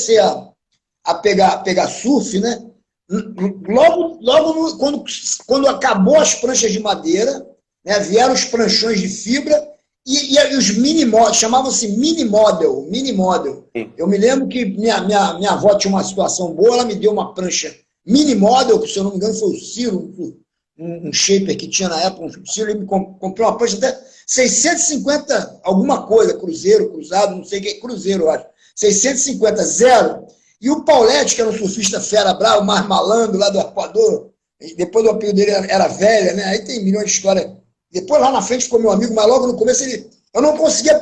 comecei a pegar surf, né? Logo quando acabou as pranchas de madeira, né, vieram os pranchões de fibra e os mini model, chamavam-se mini model. Eu me lembro que minha avó tinha uma situação boa, ela me deu uma prancha mini model, que se eu não me engano foi o Ciro, um shaper que tinha na época, o Ciro, ele me comprou uma prancha até 650 alguma coisa, cruzeiro, cruzado, não sei o que, cruzeiro, eu acho. 650, zero. E o Paulette, que era um surfista fera bravo, mais malandro lá do Arpoador, depois o apelido dele era velha, né? Aí tem milhões de histórias. Depois lá na frente ficou meu amigo, mas logo no começo eu não conseguia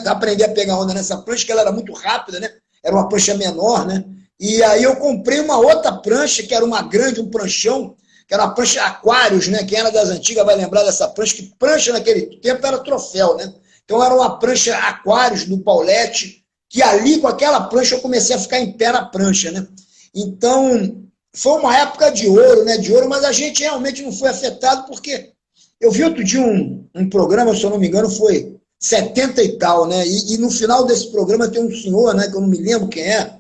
aprender a pegar onda nessa prancha, porque ela era muito rápida, né? Era uma prancha menor, né? E aí eu comprei uma outra prancha, que era uma grande, um pranchão, que era uma prancha Aquários, né? Quem era das antigas vai lembrar dessa prancha, que prancha naquele tempo era troféu, né? Então era uma prancha Aquários do Paulette, que ali com aquela prancha eu comecei a ficar em pé na prancha, né? Então foi uma época de ouro, né? De ouro, mas a gente realmente não foi afetado, porque eu vi outro dia um programa, se eu não me engano, foi 70 e tal, né? E no final desse programa tem um senhor, né? Que eu não me lembro quem é.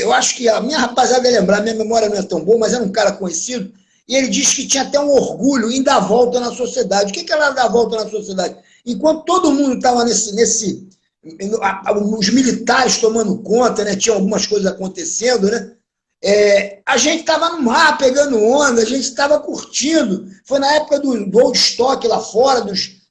Eu acho que a minha rapaziada vai lembrar, minha memória não é tão boa, mas era um cara conhecido. E ele disse que tinha até um orgulho em dar volta na sociedade. O que era dar volta na sociedade? Enquanto todo mundo estava os militares tomando conta, né? Tinha algumas coisas acontecendo, né? A gente estava no mar pegando onda, a gente estava curtindo. Foi na época do old stock lá fora, dos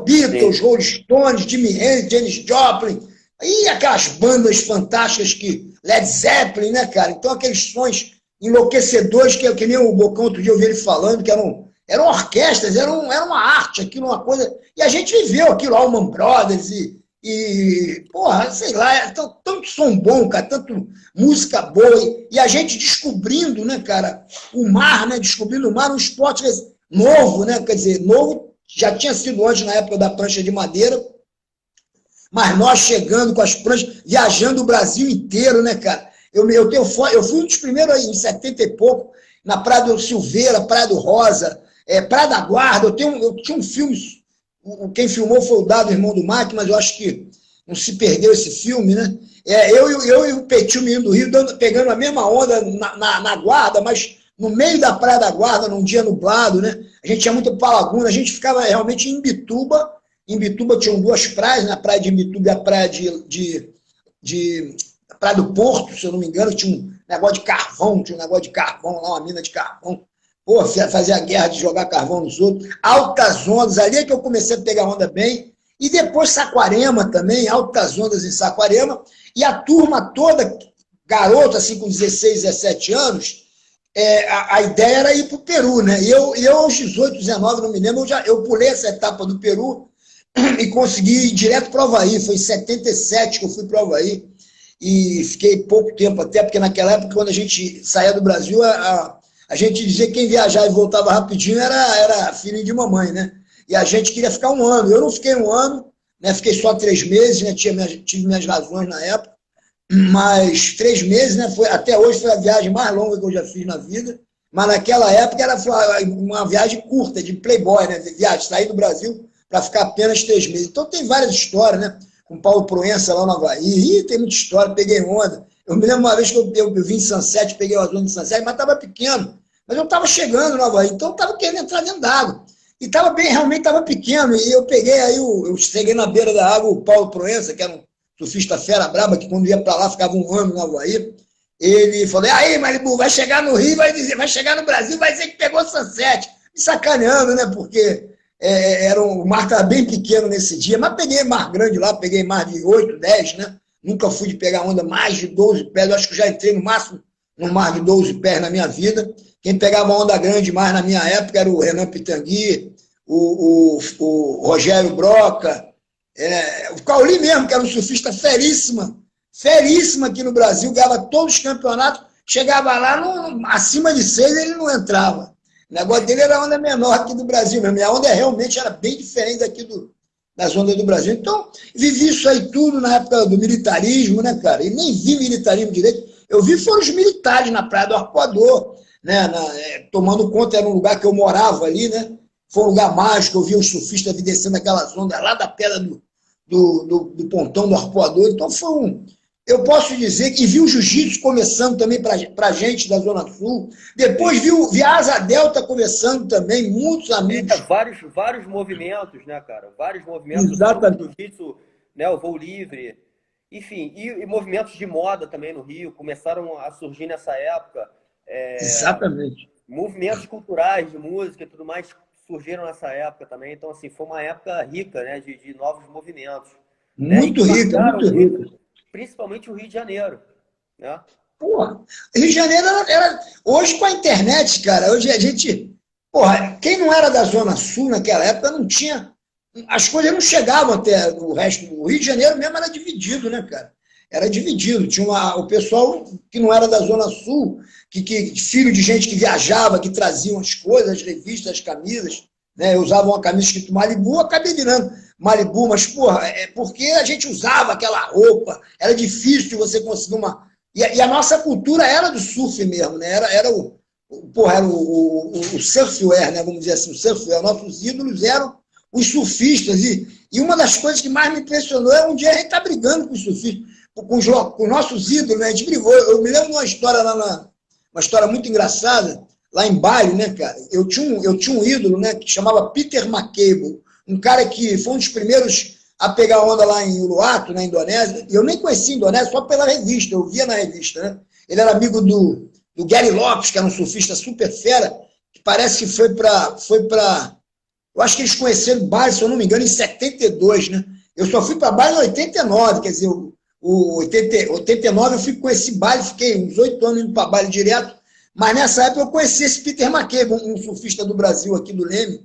Beatles, Rolling Stones, Jimi Hendrix, Janis Joplin, e aquelas bandas fantásticas que Led Zeppelin, né, cara? Então aqueles sons enlouquecedores que nem o Bocão outro dia eu vi ele falando, que eram orquestras, era uma arte, aquilo, uma coisa. E a gente viveu aquilo, Allman Brothers porra, sei lá, tanto som bom, cara, tanto música boa, e a gente descobrindo, né, cara, o mar, né, descobrindo o mar, um esporte novo, né, quer dizer, novo, já tinha sido antes na época da prancha de madeira, mas nós chegando com as pranchas, viajando o Brasil inteiro, né, cara, eu fui um dos primeiros aí, em 70 e pouco, na Praia do Silveira, Praia do Rosa, Praia da Guarda, eu tinha um filme. Quem filmou foi o Dado, irmão do Mac, mas eu acho que não se perdeu esse filme, né? Eu e o Petinho, menino do Rio, pegando a mesma onda na Guarda, mas no meio da Praia da Guarda, num dia nublado, né? A gente tinha muita palaguna, a gente ficava realmente em Imbituba. Em Imbituba tinham duas praias, né? A praia de Imbituba e a praia a Praia do Porto, se eu não me engano, tinha um negócio de carvão lá, uma mina de carvão. Pô, fazia a guerra de jogar carvão nos outros. Altas ondas, ali é que eu comecei a pegar onda bem. E depois Saquarema também, altas ondas em Saquarema. E a turma toda, garoto, assim, com 16, 17 anos, a ideia era ir para o Peru, né? E eu aos 18, 19, não me lembro, eu pulei essa etapa do Peru e consegui ir direto para o Havaí. Foi em 77 que eu fui para o Havaí. E fiquei pouco tempo até, porque naquela época, quando a gente saía do Brasil, a gente dizia que quem viajava e voltava rapidinho era filho de mamãe, né? E a gente queria ficar um ano. Eu não fiquei um ano, né? Fiquei só 3 meses, né? Tive minhas razões na época, mas 3 meses, né? Até hoje foi a viagem mais longa que eu já fiz na vida, mas naquela época era uma viagem curta, de playboy, né? Sair do Brasil para ficar apenas 3 meses. Então tem várias histórias, né? Com Paulo Proença lá no Havaí, tem muita história, peguei onda. Eu me lembro uma vez que eu vim em Sunset, peguei o azul de Sunset, mas estava pequeno. Mas eu estava chegando no Havaí, então eu estava querendo entrar dentro d'água. E realmente estava pequeno. E eu peguei aí, eu cheguei na beira da água, o Paulo Proença, que era um surfista fera braba, que quando ia para lá ficava um ano no Havaí. Ele falou: aí, Malibu, vai chegar no Rio, vai chegar no Brasil, vai dizer que pegou Sunset. Me sacaneando, né? Porque o mar estava bem pequeno nesse dia, mas peguei mar grande lá, peguei mar de 8, 10, né? Nunca fui de pegar onda mais de 12 pés, eu acho que já entrei no máximo no mar de 12 pés na minha vida. Quem pegava onda grande mais na minha época era o Renan Pitangui, o Rogério Broca, o Cauli mesmo, que era um surfista feríssima aqui no Brasil, ganhava todos os campeonatos, chegava lá, acima de 6 ele não entrava. O negócio dele era a onda menor aqui do Brasil mesmo. Minha onda realmente era bem diferente daqui das ondas do Brasil. Então, vivi isso aí tudo na época do militarismo, né, cara? E nem vi militarismo direito. Eu vi foram os militares na Praia do Arpoador, né, tomando conta, era um lugar que eu morava ali, né? Foi um lugar mágico, eu vi os surfistas descendo aquelas ondas lá da pedra do pontão do Arpoador. Então, eu posso dizer que vi o jiu-jitsu começando também para a gente da Zona Sul. Depois vi a Asa Delta começando também, muitos amigos. Vários movimentos, né, cara? Vários movimentos, o próprio Exatamente. jiu-jitsu, né, o voo livre, enfim, e movimentos de moda também no Rio começaram a surgir nessa época. Exatamente. Movimentos culturais de música e tudo mais surgiram nessa época também. Então, assim, foi uma época rica, né, de novos movimentos, né, e Muito que rica, marcaram muito rica. muito, principalmente o Rio de Janeiro, né? Porra, Rio de Janeiro hoje com a internet, cara, hoje a gente. Porra, quem não era da Zona Sul naquela época não tinha. As coisas não chegavam até o resto. O Rio de Janeiro mesmo era dividido, né, cara? Era dividido. Tinha o pessoal que não era da Zona Sul, filho de gente que viajava, que traziam as coisas, as revistas, as camisas, né? Eu usava uma camisa escrito Malibu, acabei virando Malibu, mas, porra, é porque a gente usava aquela roupa, era difícil de você conseguir uma. E a nossa cultura era do surf mesmo, né? Era o surfwear, né? Vamos dizer assim, o surfwear. Nossos ídolos eram os surfistas. E uma das coisas que mais me impressionou é um dia a gente tá brigando com os surfistas, com os nossos ídolos, né? A gente brigou. Eu me lembro de uma história uma história muito engraçada, lá em Bali, né, cara? Eu tinha um ídolo, né, que chamava Peter McCable, um cara que foi um dos primeiros a pegar onda lá em Uluwatu, na Indonésia. E eu nem conhecia a Indonésia só pela revista, eu via na revista, né? Ele era amigo do Gary Lopes, que era um surfista super fera, que parece que foi para eu acho que eles conheceram Bali, se eu não me engano, em 72, né? Eu só fui para Bali em 89, quer dizer, 89 eu fui com esse Bali, fiquei uns 8 anos indo para Bali direto, mas nessa época eu conheci esse Peter McCabe, um surfista do Brasil aqui do Leme,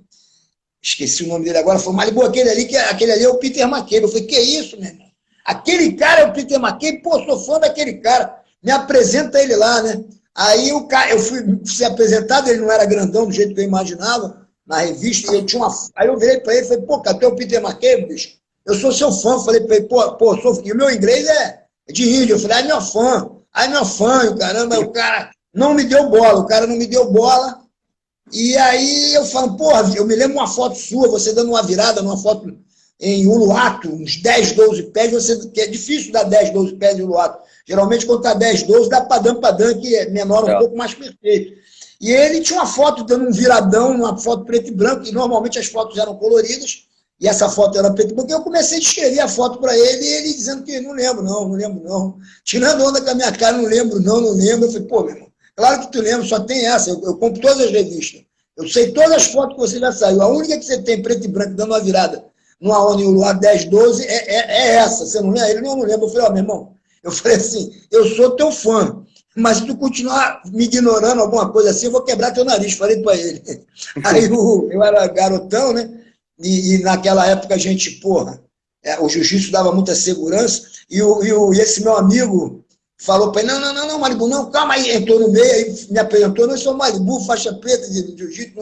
esqueci o nome dele agora, foi Malibu, aquele ali é o Peter McCabe. Eu falei, que isso, meu irmão? Aquele cara é o Peter McCabe, pô, sou fã daquele cara, me apresenta ele lá, né? Aí eu fui ser apresentado, ele não era grandão do jeito que eu imaginava, na revista, e eu tinha uma. Aí eu virei para ele e falei, pô, cadê o Peter McCabe, bicho? Eu sou seu fã. Falei para ele, pô, sou. E o meu inglês é de índio. Eu falei, ai, meu fã. Ai, meu fã. E o caramba, o cara não me deu bola. O cara não me deu bola. E aí eu falo, porra, eu me lembro uma foto sua, você dando uma virada numa foto em Uluwatu, uns 10, 12 pés, que é difícil dar 10, 12 pés em Uluwatu. Geralmente, quando está 10, 12, dá padam, que é menor, um pouco mais perfeito. E ele tinha uma foto dando um viradão, uma foto preto e branco, e normalmente as fotos eram coloridas, e essa foto era preto e branco. Eu comecei a descrever a foto para ele, e ele dizendo que não lembro não. Tirando onda com a minha cara, não lembro. Eu falei, pô, meu irmão, claro que tu lembra, só tem essa. Eu compro todas as revistas. Eu sei todas as fotos que você já saiu. A única que você tem preto e branco dando uma virada numa onda em Uluwatu 10, 12 é essa. Você não lembra? Ele não lembra. Eu falei, ó, meu irmão, eu falei assim, eu sou teu fã, mas se tu continuar me ignorando alguma coisa assim, eu vou quebrar teu nariz. Falei para ele. Aí eu era garotão, né? E naquela época a gente, porra, o jiu-jitsu dava muita segurança. E esse meu amigo falou para ele, não, Malibu, não, calma aí, entrou no meio, aí me apresentou, não, eu sou Malibu, faixa preta de jiu-jitsu,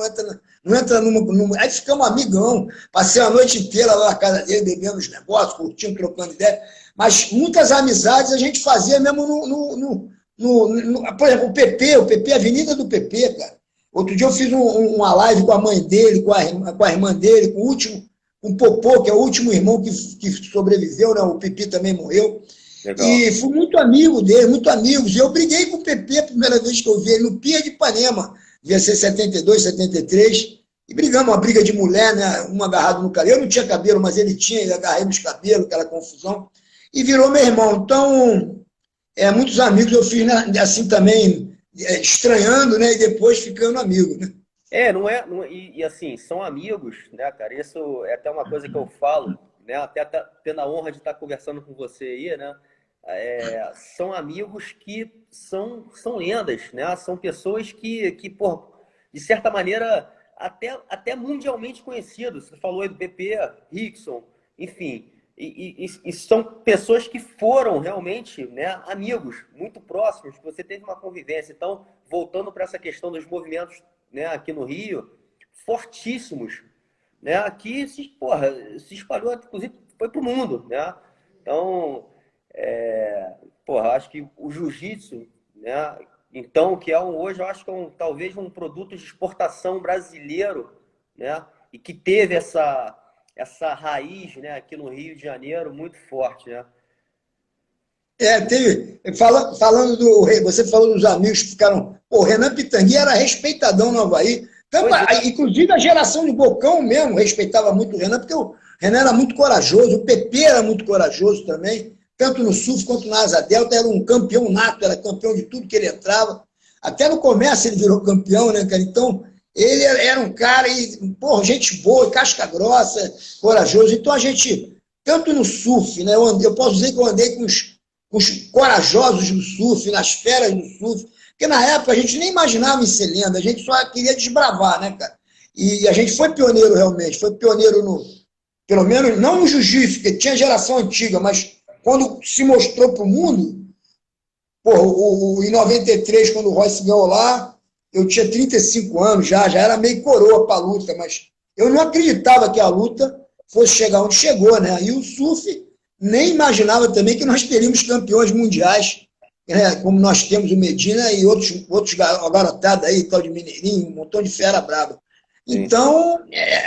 não entra numa. Aí ficamos amigão, passei a noite inteira lá na casa dele, bebendo os negócios, curtindo, trocando ideia, mas muitas amizades a gente fazia mesmo por exemplo, o PP, a Avenida do PP, cara. Outro dia eu fiz uma live com a mãe dele, com a irmã dele, com o último, com o Popô, que é o último irmão que sobreviveu, né? O Pipi também morreu. Legal. E fui muito amigo dele, muito amigos. E eu briguei com o PP a primeira vez que eu vi ele no Pia de Ipanema, devia ser 72, 73. E brigamos, uma briga de mulher, né? Um agarrado no cabelo. Eu não tinha cabelo, mas ele tinha, ele agarrei nos cabelos, aquela confusão. E virou meu irmão. Então, muitos amigos eu fiz, né, assim também, estranhando, né? E depois ficando amigo, né? E assim, são amigos, né, cara? Isso é até uma coisa que eu falo, né? Até tendo a honra de estar conversando com você aí, né? São amigos que são lendas, né? São pessoas pô, de certa maneira, até mundialmente conhecidos. Você falou aí do PP, Rickson, enfim. E são pessoas que foram realmente, né, amigos muito próximos, que você teve uma convivência. Então, voltando para essa questão dos movimentos, né, aqui no Rio, fortíssimos, né, aqui se espalhou, inclusive foi para o mundo, né? Então, porra, acho que o jiu-jitsu, né, então, que hoje eu acho que talvez um produto de exportação brasileiro, né, e que teve essa raiz, né, aqui no Rio de Janeiro muito forte, né? Falando do você falou dos amigos que ficaram. Pô, o Renan Pitangui era respeitadão no Avaí. Inclusive a geração de Bocão mesmo respeitava muito o Renan, porque o Renan era muito corajoso, o PP era muito corajoso também, tanto no surf quanto na Asa Delta, era um campeão nato, era campeão de tudo que ele entrava. Até no comércio ele virou campeão, né, cara? Então, ele era um cara, gente boa, casca grossa, corajoso. Então, a gente, tanto no surf, né, eu posso dizer que eu andei com os corajosos do surf, nas feras do surf, porque na época a gente nem imaginava em ser lenda, a gente só queria desbravar, né, cara? E a gente foi pioneiro realmente, foi pioneiro pelo menos, não no jiu-jitsu, porque tinha geração antiga, mas quando se mostrou para o mundo, em 93, quando o Royce ganhou lá, eu tinha 35 anos já era meio coroa para a luta, mas eu não acreditava que a luta fosse chegar onde chegou, né? E o surf nem imaginava também que nós teríamos campeões mundiais, né? Como nós temos o Medina e outros garotados aí, tal de Mineirinho, um montão de fera brava. Então,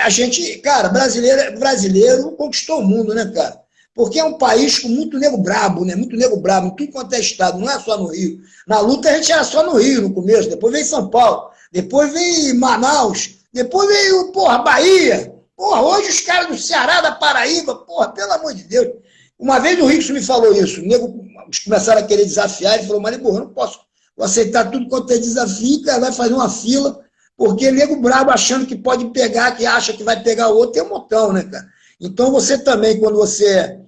a gente, cara, brasileiro conquistou o mundo, né, cara? Porque é um país com muito nego brabo, né? Muito nego brabo, em tudo quanto é estado, não é só no Rio. Na luta a gente era só no Rio no começo, depois veio São Paulo, depois veio Manaus, depois veio, Bahia. Hoje os caras do Ceará, da Paraíba, pelo amor de Deus. Uma vez o Rickson me falou isso, o nego começaram a querer desafiar, ele falou, mas, eu não posso aceitar tudo quanto é desafio, cara, vai fazer uma fila, porque nego brabo achando que pode pegar, que acha que vai pegar o outro, tem um montão, né, cara? Então você também, quando você,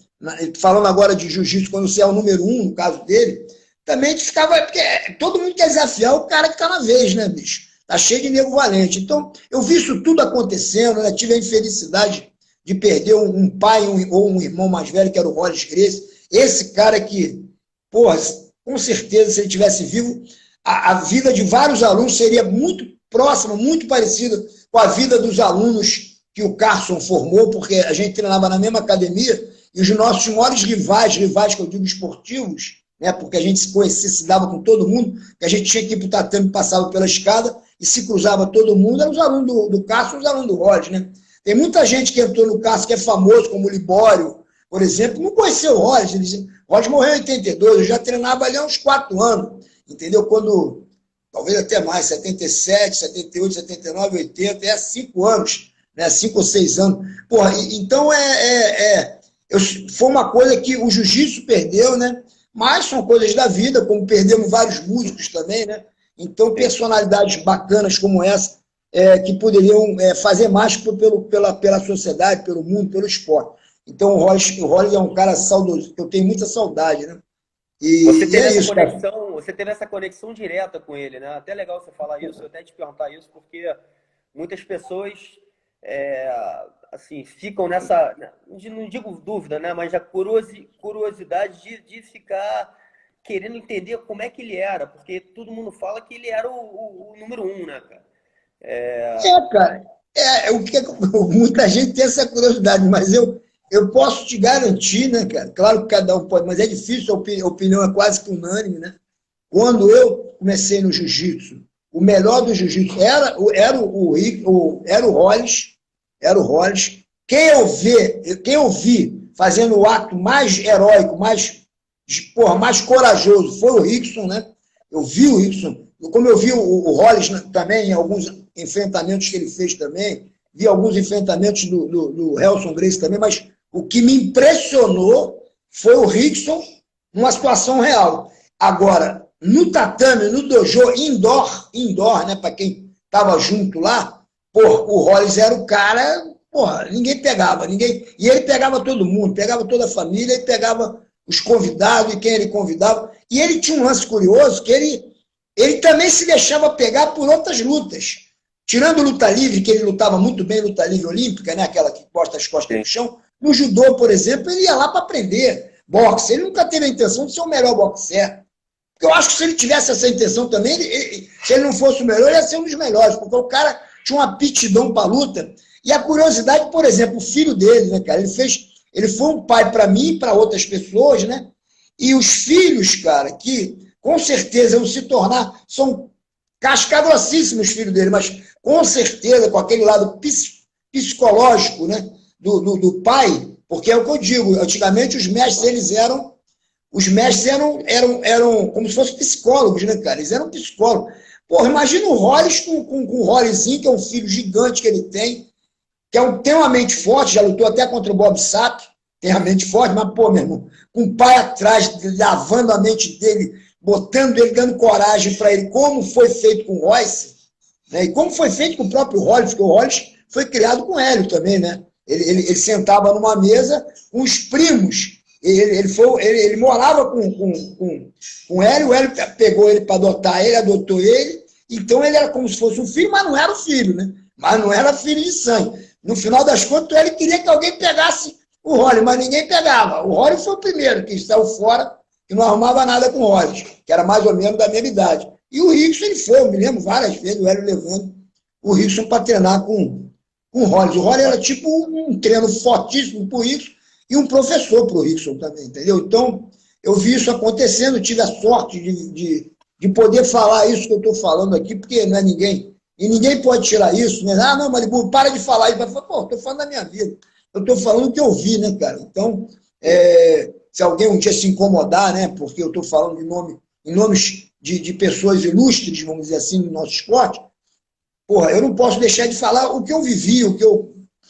falando agora de jiu-jitsu, quando você é o número 1, no caso dele, também ficava, porque todo mundo quer desafiar o cara que tá na vez, né, bicho? Tá cheio de nego valente. Então, eu vi isso tudo acontecendo, né? Tive a infelicidade de perder um pai ou um irmão mais velho, que era o Rollins Gracie. Esse cara que, com certeza, se ele tivesse vivo, a vida de vários alunos seria muito próxima, muito parecida com a vida dos alunos que o Carson formou, porque a gente treinava na mesma academia, e os nossos maiores rivais que eu digo esportivos, né, porque a gente se conhecia, se dava com todo mundo, que a gente tinha que ir para o tatame, passava pela escada, e se cruzava todo mundo, eram os alunos do Carson e os alunos do Rollins, né? Tem muita gente que entrou no Carson, que é famoso, como o Libório, por exemplo, não conheceu o Rollins. O Rollins morreu em 82, eu já treinava ali há uns 4 anos, entendeu? Quando, talvez até mais, 77, 78, 79, 80, 5 anos, né? 5 ou 6 anos. Então foi uma coisa que o jiu-jitsu perdeu, né? Mas são coisas da vida, como perdemos vários músicos também, né? Então, personalidades bacanas como essa, que poderiam fazer mais pela sociedade, pelo mundo, pelo esporte. Então, o Rollins é um cara saudoso, eu tenho muita saudade, né? Você teve essa conexão direta com ele, né? Até legal você falar isso, eu até te perguntar isso, porque muitas pessoas assim, ficam nessa, não digo dúvida, né? Mas a curiosidade de ficar querendo entender como é que ele era, porque todo mundo fala que ele era o número 1, né, cara? Cara, muita gente tem essa curiosidade, mas eu posso te garantir, né, cara? Claro que cada um pode, mas é difícil, a opinião é quase que unânime, né? Quando eu comecei no jiu-jitsu, o melhor do jiu-jitsu era o Rollins. Quem eu vi fazendo o ato mais heróico, mais corajoso, foi o Rickson, né? Eu vi o Rickson, como eu vi o Rollins também, em alguns enfrentamentos que ele fez também, vi alguns enfrentamentos do Helson Gracie também, mas o que me impressionou foi o Rickson numa situação real. Agora, no tatame, no dojo, indoor, né, para quem estava junto lá, o Rollins era o cara, ninguém pegava, e ele pegava todo mundo, pegava toda a família, e pegava os convidados e quem ele convidava, e ele tinha um lance curioso, que ele também se deixava pegar por outras lutas. Tirando luta livre, que ele lutava muito bem, luta livre olímpica, né? Aquela que posta as costas no chão, no judô, por exemplo, ele ia lá para aprender boxe. Ele nunca teve a intenção de ser o melhor boxer. Porque eu acho que se ele tivesse essa intenção também, se ele não fosse o melhor, ele ia ser um dos melhores, porque o cara tinha uma aptidão para a luta. E a curiosidade, por exemplo, o filho dele, né, cara? Ele foi um pai para mim e para outras pessoas, né? E os filhos, cara, que com certeza vão se tornar, são casca-grossíssimos os filhos dele, mas com certeza com aquele lado psicológico, né, do pai, porque é o que eu digo, antigamente os mestres, eles eram os mestres eram como se fossem psicólogos, né, cara? Eles eram psicólogos. Porra, imagina o Hollis com o Hollisinho, que é um filho gigante que ele tem, tem uma mente forte, já lutou até contra o Bob Sapp, tem a mente forte, mas, pô, meu irmão, com o pai atrás, lavando a mente dele, botando ele, dando coragem para ele, como foi feito com o Royce, né? E como foi feito com o próprio Hollis, porque o Hollis foi criado com o Hélio também, né? Ele sentava numa mesa com os primos. Ele morava com o Hélio pegou ele para adotar ele, adotou ele, então ele era como se fosse um filho, mas não era o filho, né? Mas não era filho de sangue. No final das contas, ele queria que alguém pegasse o Hollis, mas ninguém pegava. O Hollis foi o primeiro que saiu fora e não arrumava nada com o Hollis, que era mais ou menos da mesma idade. E o Rickson, ele foi, eu me lembro várias vezes, o Hélio levando o Rickson para treinar com o Hollis. O Hollis era tipo um treino fortíssimo para o Rickson e um professor para o Rickson também, entendeu? Então, eu vi isso acontecendo, tive a sorte de poder falar isso que eu estou falando aqui, porque não é ninguém, e ninguém pode tirar isso, né? Ah, não, Malibu, para de falar isso. Pô, estou falando da minha vida, eu estou falando o que eu vi, né, cara? Então, se alguém um dia se incomodar, né, porque eu estou falando em nomes de pessoas ilustres, vamos dizer assim, no nosso esporte, porra, eu não posso deixar de falar o que eu vivi,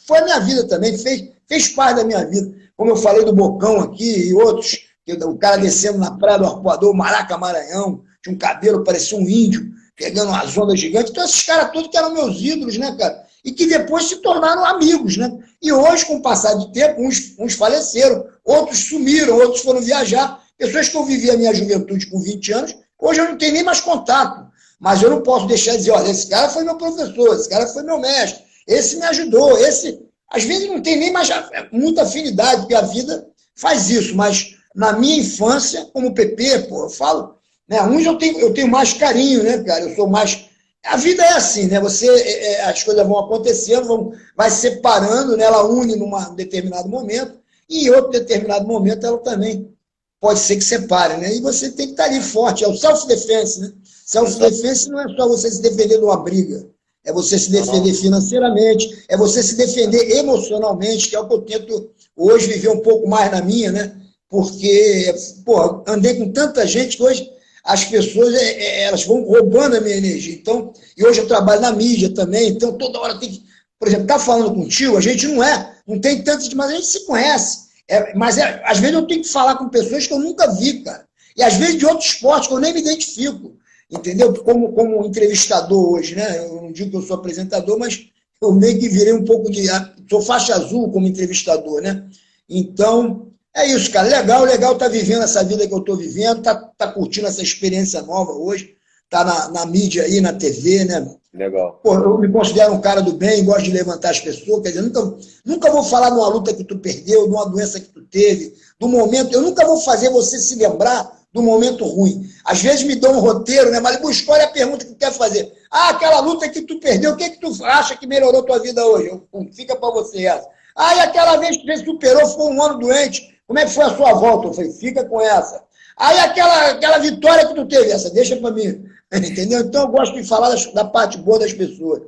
foi a minha vida também, fez parte da minha vida. Como eu falei do Bocão aqui e outros, o cara descendo na praia do Arpoador, Maraca Maranhão, tinha um cabelo, parecia um índio, pegando umas ondas gigantes. Então, esses caras todos que eram meus ídolos, né, cara? E que depois se tornaram amigos, né? E hoje, com o passar de tempo, uns faleceram, outros sumiram, outros foram viajar. Pessoas que eu vivi a minha juventude com 20 anos, hoje eu não tenho nem mais contato. Mas eu não posso deixar de dizer, olha, esse cara foi meu professor, esse cara foi meu mestre, esse me ajudou, esse... Às vezes não tem nem mais muita afinidade, porque a vida faz isso, mas na minha infância, como PP, pô, eu falo, né, uns eu tenho mais carinho, né, cara, eu sou mais... A vida é assim, né, as coisas vão acontecendo, vai separando, né, ela une num determinado momento, e em outro determinado momento ela também pode ser que separe, né, e você tem que estar ali forte, é o self-defense, né, self-defense não é só você se defender de uma briga, é você se defender financeiramente, é você se defender emocionalmente, que é o que eu tento hoje viver um pouco mais na minha, né? Porque, pô, andei com tanta gente que hoje as pessoas elas vão roubando a minha energia. Então, e hoje eu trabalho na mídia também, então toda hora tem que, por exemplo, tá falando contigo, a gente não tem tanto, mas a gente se conhece. Às vezes eu tenho que falar com pessoas que eu nunca vi, cara. E às vezes de outros esportes que eu nem me identifico. Entendeu? Como entrevistador hoje, né? Eu não digo que eu sou apresentador, mas eu meio que virei um pouco de... Sou faixa azul como entrevistador, né? Então, é isso, cara. Legal tá vivendo essa vida que eu estou vivendo, tá curtindo essa experiência nova hoje, tá na mídia aí, na TV, né? Legal. Pô, eu me considero um cara do bem, gosto de levantar as pessoas, quer dizer, nunca vou falar de uma luta que tu perdeu, de uma doença que tu teve, do momento, eu nunca vou fazer você se lembrar do momento ruim. Às vezes me dão um roteiro, né? Mas escolhe a pergunta que tu quer fazer. Ah, aquela luta que tu perdeu, o que tu acha que melhorou tua vida hoje? Fica para você essa. Ah, e aquela vez que você superou, ficou um ano doente, como é que foi a sua volta? Eu falei, fica com essa. Aí aquela vitória que tu teve, essa deixa para mim. Entendeu? Então eu gosto de falar da parte boa das pessoas.